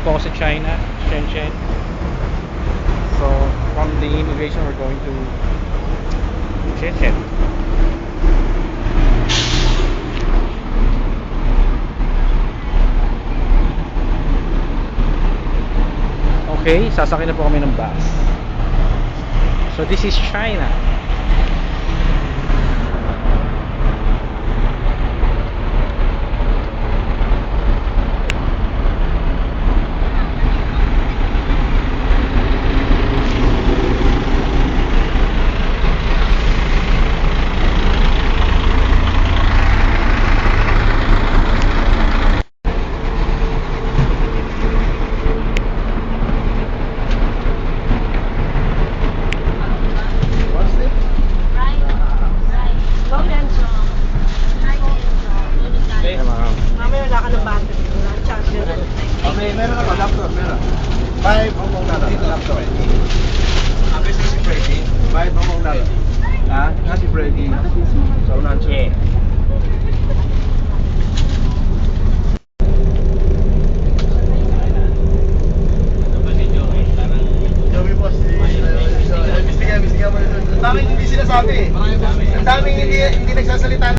po ako sa China, Shenzhen. So, from the immigration, we're going to Shenzhen. Okay, sasakay na po kami ng bus. So, this is China. Mamaya wala ka ng battery. Wala ang charger. Okay, meron ako, laptop, meron. 5 Hongkong dollar, laptop. Sabi si Freddy, 5 Hongkong dollar. Ha? Nga si Freddy. Sa unahan siya. Joey boss, bistigyan mo nito. Ang daming hindi sinasabi. Ang daming hindi nagsasalita.